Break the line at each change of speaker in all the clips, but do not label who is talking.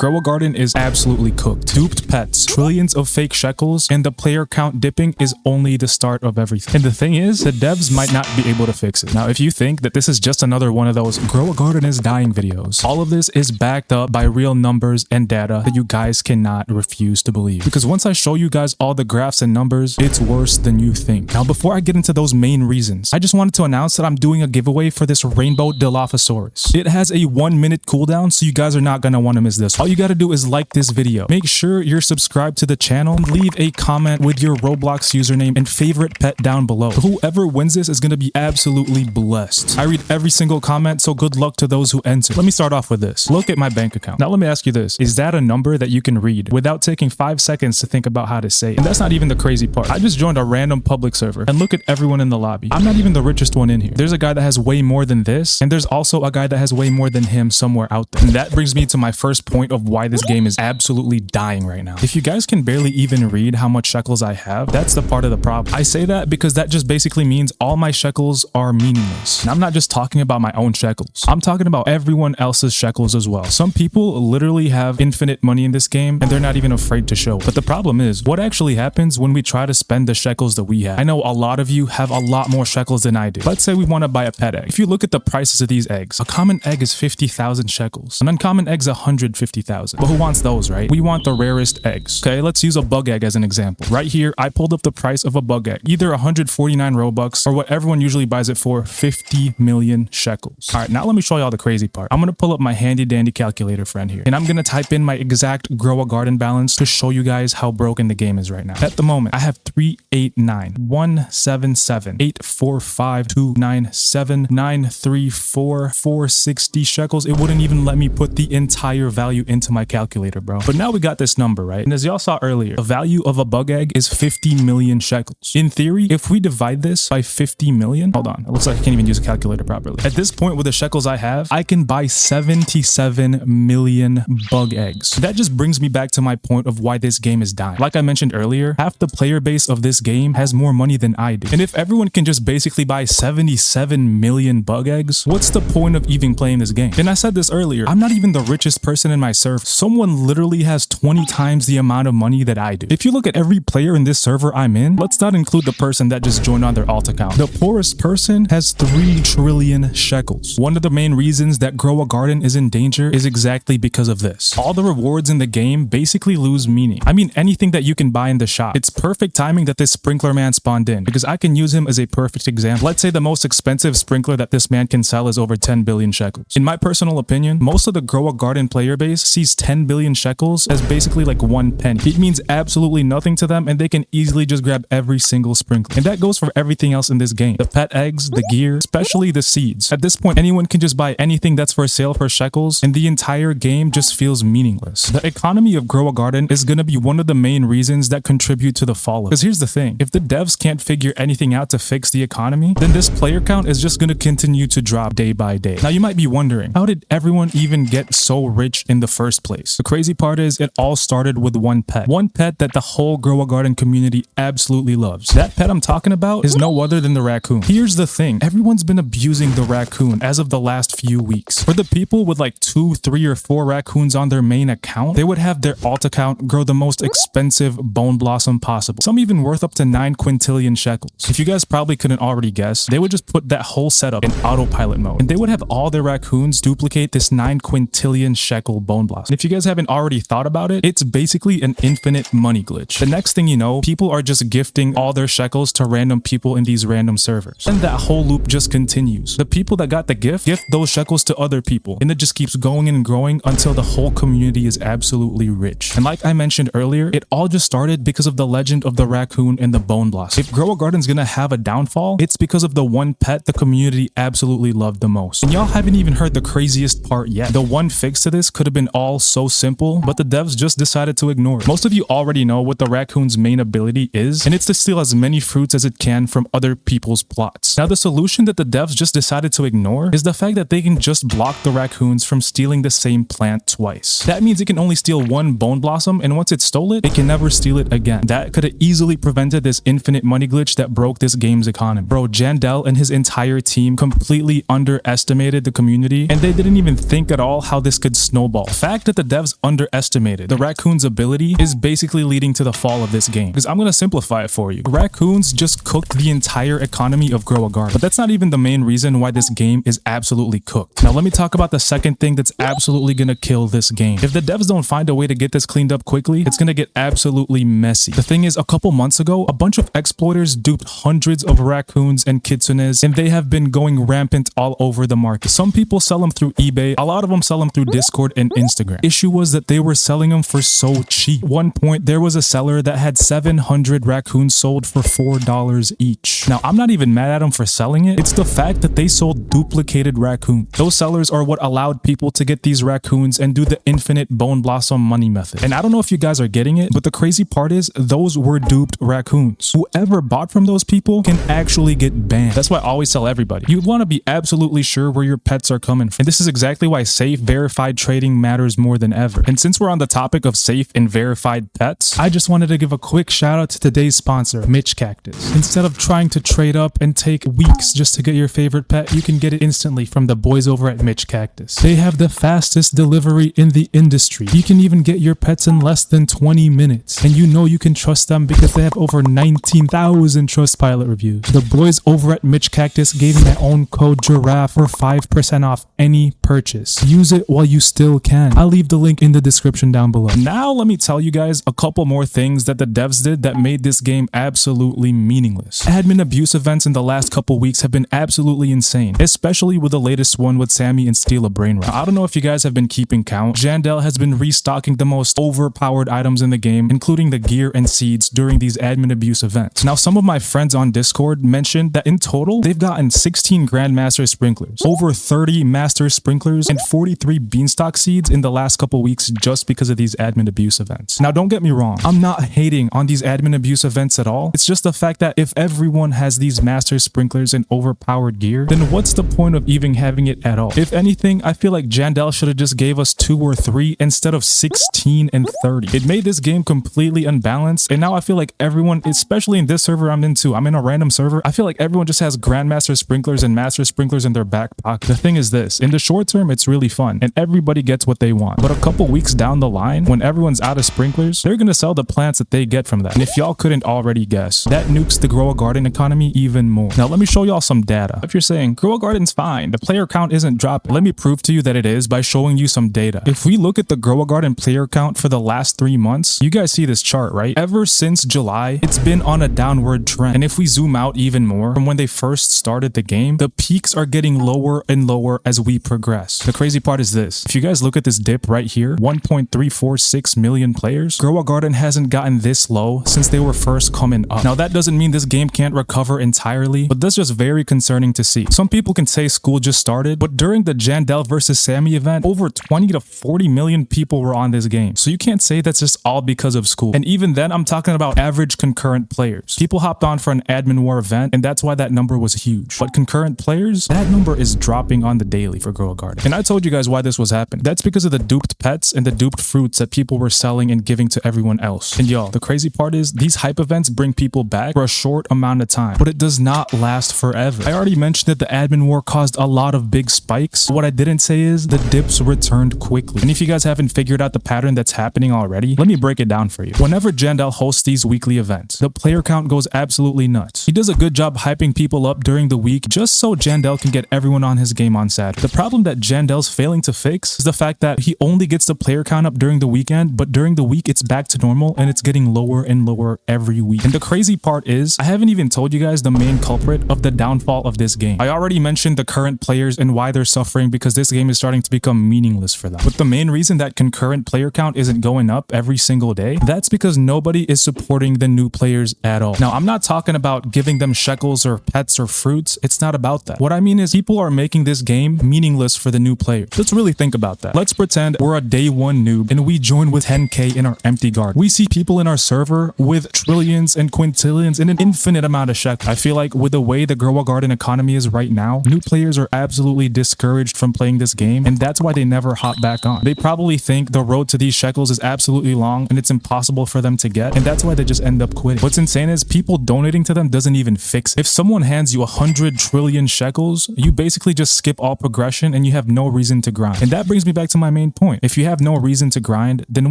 Grow a Garden is absolutely cooked. Duped pets, trillions of fake shekels, and the player count dipping is only the start of everything. And the thing is, the devs might not be able to fix it. Now, if you think that this is just another one of those Grow a Garden is dying videos, all of this is backed up by real numbers and data that you guys cannot refuse to believe. Because once I show you guys all the graphs and numbers, it's worse than you think. Now, before I get into those main reasons, I just wanted to announce that I'm doing a giveaway for this Rainbow Dilophosaurus. It has a 1-minute cooldown, so you guys are not going to want to miss this. All you got to do is like this video. Make sure you're subscribed to the channel and leave a comment with your Roblox username and favorite pet down below. Whoever wins this is going to be absolutely blessed. I read every single comment, so good luck to those who enter. Let me start off with this. Look at my bank account. Now let me ask you this. Is that a number that you can read without taking 5 seconds to think about how to say it? And that's not even the crazy part. I just joined a random public server and look at everyone in the lobby. I'm not even the richest one in here. There's a guy that has way more than this, and there's also a guy that has way more than him somewhere out there. And that brings me to my first point of why this game is absolutely dying right now. If you guys can barely even read how much shekels I have, that's the part of the problem. I say that because that just basically means all my shekels are meaningless. And I'm not just talking about my own shekels. I'm talking about everyone else's shekels as well. Some people literally have infinite money in this game and they're not even afraid to show it. But the problem is, what actually happens when we try to spend the shekels that we have? I know a lot of you have a lot more shekels than I do. Let's say we want to buy a pet egg. If you look at the prices of these eggs, a common egg is 50,000 shekels. An uncommon egg's 150,000. But who wants those, right? We want the rarest eggs. Okay, let's use a bug egg as an example. Right here, I pulled up the price of a bug egg. Either 149 Robux or what everyone usually buys it for, 50 million shekels. All right, now let me show y'all the crazy part. I'm going to pull up my handy dandy calculator friend here, and I'm going to type in my exact Grow a Garden balance to show you guys how broken the game is right now. At the moment, I have 389 177 845 297 934 460 shekels. It wouldn't even let me put the entire value into my calculator, bro. But now we got this number, right? And as y'all saw earlier, the value of a bug egg is 50 million shekels. In theory, if we divide this by 50 million, hold on, it looks like I can't even use a calculator properly. At this point, with the shekels I have, I can buy 77 million bug eggs. That just brings me back to my point of why this game is dying. Like I mentioned earlier, half the player base of this game has more money than I do. And if everyone can just basically buy 77 million bug eggs, what's the point of even playing this game? And I said this earlier, I'm not even the richest person in my server. Someone literally has 20 times the amount of money that I do. If you look at every player in this server I'm in, let's not include the person that just joined on their alt account. The poorest person has 3 trillion shekels. One of the main reasons that Grow a Garden is in danger is exactly because of this. All the rewards in the game basically lose meaning. I mean, anything that you can buy in the shop. It's perfect timing that this sprinkler man spawned in, because I can use him as a perfect example. Let's say the most expensive sprinkler that this man can sell is over 10 billion shekels. In my personal opinion, most of the Grow a Garden player base sees 10 billion shekels as basically like 1 penny. It means absolutely nothing to them, and they can easily just grab every single sprinkler. And that goes for everything else in this game. The pet eggs, the gear, especially the seeds. At this point, anyone can just buy anything that's for sale for shekels, and the entire game just feels meaningless. The economy of Grow a Garden is going to be one of the main reasons that contribute to the fall. Because here's the thing, if the devs can't figure anything out to fix the economy, then this player count is just going to continue to drop day by day. Now you might be wondering, how did everyone even get so rich in the first place? The crazy part is it all started with one pet. One pet that the whole Grow a Garden community absolutely loves. That pet I'm talking about is no other than the raccoon. Here's the thing, everyone's been abusing the raccoon as of the last few weeks. For the people with like 2, 3, or 4 raccoons on their main account, they would have their alt account grow the most expensive bone blossom possible. Some even worth up to 9 quintillion shekels. If you guys probably couldn't already guess, they would just put that whole setup in autopilot mode, and they would have all their raccoons duplicate this 9 quintillion shekel bone blossom. And if you guys haven't already thought about it, it's basically an infinite money glitch. The next thing you know, people are just gifting all their shekels to random people in these random servers. And that whole loop just continues. The people that got the gift those shekels to other people, and it just keeps going and growing until the whole community is absolutely rich. And like I mentioned earlier, it all just started because of the legend of the raccoon and the bone blossom. If Grow a Garden's gonna have a downfall, it's because of the one pet the community absolutely loved the most. And y'all haven't even heard the craziest part yet. The one fix to this could have been all so simple, but the devs just decided to ignore it. Most of you already know what the raccoon's main ability is, and it's to steal as many fruits as it can from other people's plots. Now the solution that the devs just decided to ignore is the fact that they can just block the raccoons from stealing the same plant twice. That means it can only steal one bone blossom, and once it stole it, it can never steal it again. That could have easily prevented this infinite money glitch that broke this game's economy. Bro, Jandel and his entire team completely underestimated the community, and they didn't even think at all how this could snowball. Fact fact that the devs underestimated the raccoon's ability is basically leading to the fall of this game. Because I'm going to simplify it for you. Raccoons just cooked the entire economy of Grow a Garden. But that's not even the main reason why this game is absolutely cooked. Now let me talk about the second thing that's absolutely going to kill this game. If the devs don't find a way to get this cleaned up quickly, it's going to get absolutely messy. The thing is, a couple months ago, a bunch of exploiters duped hundreds of raccoons and kitsunes, and they have been going rampant all over the market. Some people sell them through eBay. A lot of them sell them through Discord and Instagram. Issue was that they were selling them for so cheap. At one point, there was a seller that had 700 raccoons sold for $4 each. Now, I'm not even mad at them for selling it. It's the fact that they sold duplicated raccoons. Those sellers are what allowed people to get these raccoons and do the infinite bone blossom money method. And I don't know if you guys are getting it, but the crazy part is those were duped raccoons. Whoever bought from those people can actually get banned. That's why I always tell everybody, you want to be absolutely sure where your pets are coming from. And this is exactly why safe, verified trading matters more than ever. And since we're on the topic of safe and verified pets, I just wanted to give a quick shout out to today's sponsor, MitchCactus. Instead of trying to trade up and take weeks just to get your favorite pet, you can get it instantly from the boys over at MitchCactus. They have the fastest delivery in the industry. You can even get your pets in less than 20 minutes. And you know you can trust them because they have over 19,000 Trustpilot reviews. The boys over at MitchCactus gave me my own code GIRAFFE for 5% off any purchase. Use it while you still can. I'll leave the link in the description down below. Now let me tell you guys a couple more things that the devs did that made this game absolutely meaningless. Admin abuse events in the last couple weeks have been absolutely insane, especially with the latest one with Sammy and Steal a Brain Rot. I don't know if you guys have been keeping count. Jandel has been restocking the most overpowered items in the game, including the gear and seeds during these admin abuse events. Now, some of my friends on Discord mentioned that in total, they've gotten 16 Grandmaster Sprinklers, over 30 Master Sprinklers, and 43 Beanstalk Seeds in the last couple weeks just because of these admin abuse events. Now, don't get me wrong. I'm not hating on these admin abuse events at all. It's just the fact that if everyone has these Master Sprinklers and overpowered gear, then what's the point of even having it at all? If anything, I feel like Jandel should have just gave us 2 or 3 instead of 16 and 30. It made this game completely unbalanced, and now I feel like everyone, especially in this server I'm in a random server, I feel like everyone just has Grandmaster Sprinklers and Master Sprinklers in their back pocket. The thing is this, in the short term, it's really fun, and everybody gets what they want. But a couple weeks down the line, when everyone's out of sprinklers, they're gonna sell the plants that they get from that. And if y'all couldn't already guess, that nukes the Grow a Garden economy even more. Now let me show y'all some data. If you're saying, Grow a Garden's fine, the player count isn't dropping, let me prove to you that it is by showing you some data. If we look at the Grow a Garden player count for the last 3 months, you guys see this chart, right? Ever since July, it's been on a downward trend. And if we zoom out even more from when they first started the game, the peaks are getting lower and lower as we progress. The crazy part is this. If you guys look at this dip right here, 1.346 million players, Grow a Garden hasn't gotten this low since they were first coming up. Now that doesn't mean this game can't recover entirely, but that's just very concerning to see. Some people can say school just started, but during the Jandel versus Sammy event, over 20 to 40 million people were on this game. So you can't say that's just all because of school. And even then, I'm talking about average concurrent players. People hopped on for an admin war event, and that's why that number was huge. But concurrent players, that number is dropping on the daily for Grow a Garden. And I told you guys why this was happening. That's because of the duped pets and the duped fruits that people were selling and giving to everyone else. And y'all, the crazy part is these hype events bring people back for a short amount of time, but it does not last forever. I already mentioned that the admin war caused a lot of big spikes. What I didn't say is the dips returned quickly. And if you guys haven't figured out the pattern that's happening already, let me break it down for you. Whenever Jandel hosts these weekly events, the player count goes absolutely nuts. He does a good job hyping people up during the week just so Jandel can get everyone on his game on Saturday. The problem that Jandel's failing to fix is the fact that he only gets the player count up during the weekend, but during the week it's back to normal and it's getting lower and lower every week. And the crazy part is, I haven't even told you guys the main culprit of the downfall of this game. I already mentioned the current players and why they're suffering because this game is starting to become meaningless for them. But the main reason that concurrent player count isn't going up every single day, that's because nobody is supporting the new players at all. Now, I'm not talking about giving them shekels or pets or fruits. It's not about that. What I mean is people are making this game meaningless for the new players. Let's really think about that. Let's pretend we're a day 1 noob and we join with 10k in our empty garden. We see people in our server with trillions and quintillions and an infinite amount of shekels. I feel like with the way the Grow a Garden economy is right now, new players are absolutely discouraged from playing this game, and that's why they never hop back on. They probably think the road to these shekels is absolutely long and it's impossible for them to get, and that's why they just end up quitting. What's insane is people donating to them doesn't even fix it. If someone hands you 100 trillion shekels, you basically just skip all progression and you have no reason to grind. And that brings me back to my main main point. If you have no reason to grind, then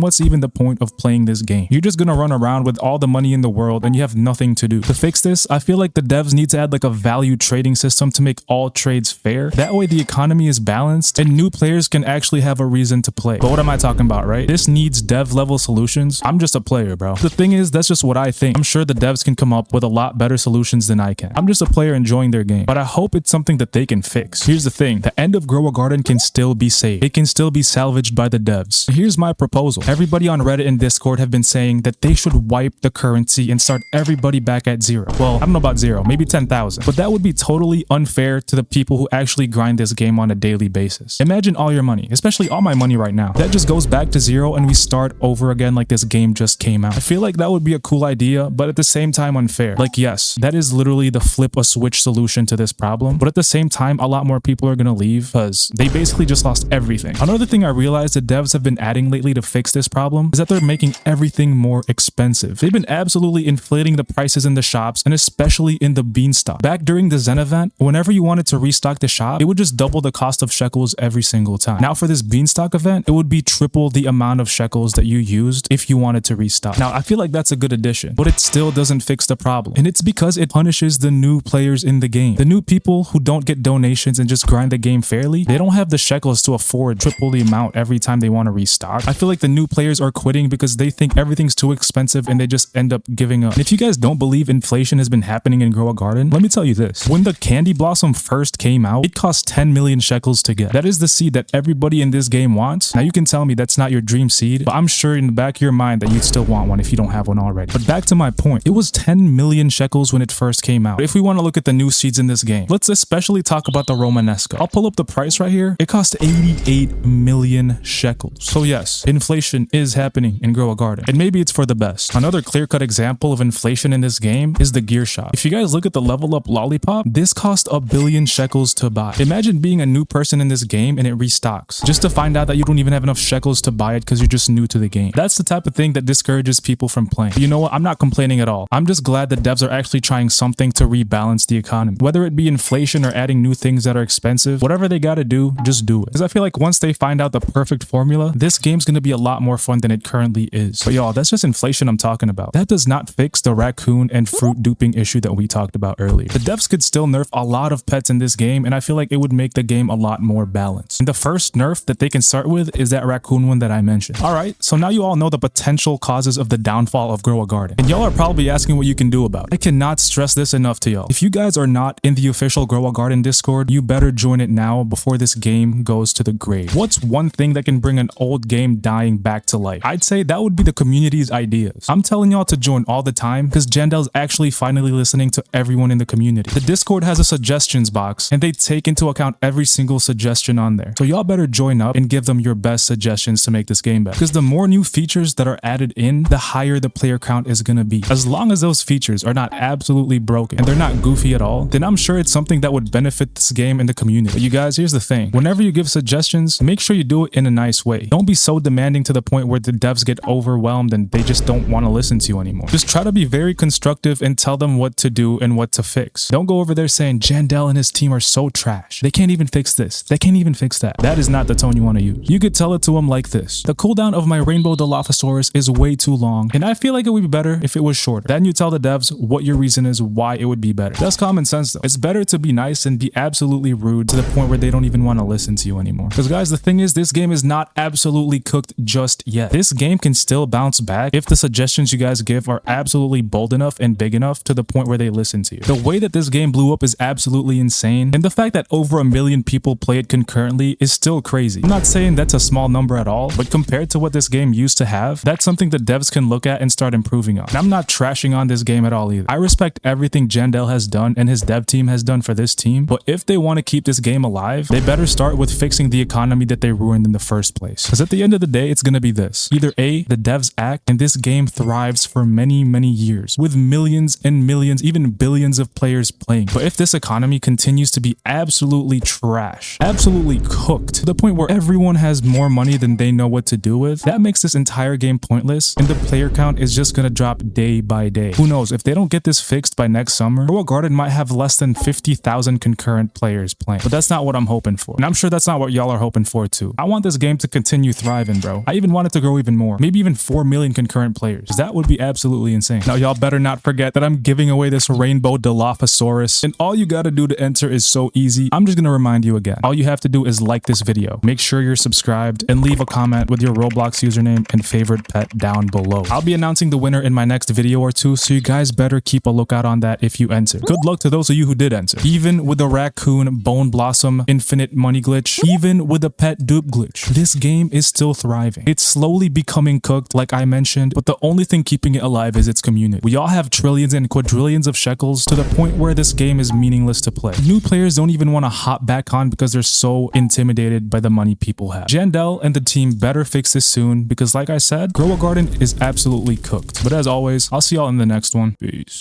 what's even the point of playing this game? You're just gonna run around with all the money in the world and you have nothing to do. To fix this, I feel like the devs need to add like a value trading system to make all trades fair. That way the economy is balanced and new players can actually have a reason to play. But what am I talking about, right? This needs dev level solutions. I'm just a player, bro. The thing is, that's just what I think. I'm sure the devs can come up with a lot better solutions than I can. I'm just a player enjoying their game, but I hope it's something that they can fix. Here's the thing. The end of Grow a Garden can still be saved. It can still be salvaged by the devs. Here's my proposal. Everybody on Reddit and Discord have been saying that they should wipe the currency and start everybody back at zero. Well, I don't know about zero, maybe 10,000, but that would be totally unfair to the people who actually grind this game on a daily basis. Imagine all your money, especially all my money right now. That just goes back to zero and we start over again like this game just came out. I feel like that would be a cool idea, but at the same time unfair. Like, yes, that is literally the flip a switch solution to this problem, but at the same time, a lot more people are gonna leave because they basically just lost everything. Another thing I realized the devs have been adding lately to fix this problem is that they're making everything more expensive. They've been absolutely inflating the prices in the shops and especially in the beanstalk. Back during the Zen event, whenever you wanted to restock the shop, it would just double the cost of shekels every single time. Now for this beanstalk event, it would be triple the amount of shekels that you used if you wanted to restock. Now I feel like that's a good addition, but it still doesn't fix the problem. And it's because it punishes the new players in the game. The new people who don't get donations and just grind the game fairly, they don't have the shekels to afford triple the amount every time they want to restock. I feel like the new players are quitting because they think everything's too expensive and they just end up giving up. And if you guys don't believe inflation has been happening in Grow a Garden, let me tell you this. When the candy blossom first came out, it cost 10 million shekels to get. That is the seed that everybody in this game wants. Now you can tell me that's not your dream seed, but I'm sure in the back of your mind that you'd still want one if you don't have one already. But back to my point, it was 10 million shekels when it first came out. But if we want to look at the new seeds in this game, let's especially talk about the Romanesco. I'll pull up the price right here. It cost 88 million shekels. So yes, inflation is happening in Grow a Garden, and maybe it's for the best. Another clear-cut example of inflation in this game is the gear shop. If you guys look at the level up lollipop, this cost 1 billion shekels to buy. Imagine being a new person in this game and it restocks, just to find out that you don't even have enough shekels to buy it because you're just new to the game. That's the type of thing that discourages people from playing. But you know what? I'm not complaining at all. I'm just glad the devs are actually trying something to rebalance the economy. Whether it be inflation or adding new things that are expensive, whatever they gotta do, just do it. Because I feel like once they find out the perfect formula, this game's gonna be a lot more fun than it currently is. But y'all, that's just inflation I'm talking about. That does not fix the raccoon and fruit duping issue that we talked about earlier. The devs could still nerf a lot of pets in this game, and I feel like it would make the game a lot more balanced. And the first nerf that they can start with is that raccoon one that I mentioned. Alright, so now you all know the potential causes of the downfall of Grow a Garden. And y'all are probably asking what you can do about it. I cannot stress this enough to y'all. If you guys are not in the official Grow a Garden Discord, you better join it now before this game goes to the grave. What's one thing that can bring an old game dying back to life? I'd say that would be the community's ideas. I'm telling y'all to join all the time because Jandel's actually finally listening to everyone in the community. The Discord has a suggestions box and they take into account every single suggestion on there. So y'all better join up and give them your best suggestions to make this game better. Because the more new features that are added in, the higher the player count is gonna be. As long as those features are not absolutely broken and they're not goofy at all, then I'm sure it's something that would benefit this game and the community. But you guys, here's the thing. Whenever you give suggestions, make sure you do it in a nice way. Don't be so demanding to the point where the devs get overwhelmed and they just don't want to listen to you anymore. Just try to be very constructive and tell them what to do and what to fix. Don't go over there saying Jandel and his team are so trash. They can't even fix this. They can't even fix that. That is not the tone you want to use. You could tell it to them like this. The cooldown of my Rainbow Dilophosaurus is way too long, and I feel like it would be better if it was shorter. Then you tell the devs what your reason is why it would be better. That's common sense though. It's better to be nice than be absolutely rude to the point where they don't even want to listen to you anymore. Because guys, the thing is, this game is not absolutely cooked just yet. This game can still bounce back if the suggestions you guys give are absolutely bold enough and big enough to the point where they listen to you. The way that this game blew up is absolutely insane, and the fact that over 1 million people play it concurrently is still crazy. I'm not saying that's a small number at all, but compared to what this game used to have, that's something the devs can look at and start improving on. And I'm not trashing on this game at all either. I respect everything Jandel has done and his dev team has done for this team, but if they want to keep this game alive, they better start with fixing the economy that they ruined in the first place. Because at the end of the day, it's gonna be this. Either A, the devs act and this game thrives for many, many years with millions and millions, even billions of players playing. But if this economy continues to be absolutely trash, absolutely cooked, to the point where everyone has more money than they know what to do with, that makes this entire game pointless and the player count is just gonna drop day by day. Who knows, if they don't get this fixed by next summer, Grow a Garden might have less than 50,000 concurrent players playing. But that's not what I'm hoping for. And I'm sure that's not what y'all are hoping for too. I want this game to continue thriving, bro. I even want it to grow even more. Maybe even 4 million concurrent players. That would be absolutely insane. Now, y'all better not forget that I'm giving away this Rainbow Dilophosaurus, and all you gotta do to enter is so easy. I'm just gonna remind you again. All you have to do is like this video, make sure you're subscribed, and leave a comment with your Roblox username and favorite pet down below. I'll be announcing the winner in my next video or two, so you guys better keep a lookout on that if you enter. Good luck to those of you who did enter. Even with the Raccoon Bone Blossom Infinite Money glitch, even with the pet dupe glitch, this game is still thriving. It's slowly becoming cooked, like I mentioned, but the only thing keeping it alive is its community. We all have trillions and quadrillions of shekels to the point where this game is meaningless to play. New players don't even want to hop back on because they're so intimidated by the money people have. Jandel and the team better fix this soon because, like I said, Grow a Garden is absolutely cooked. But as always, I'll see y'all in the next one. Peace.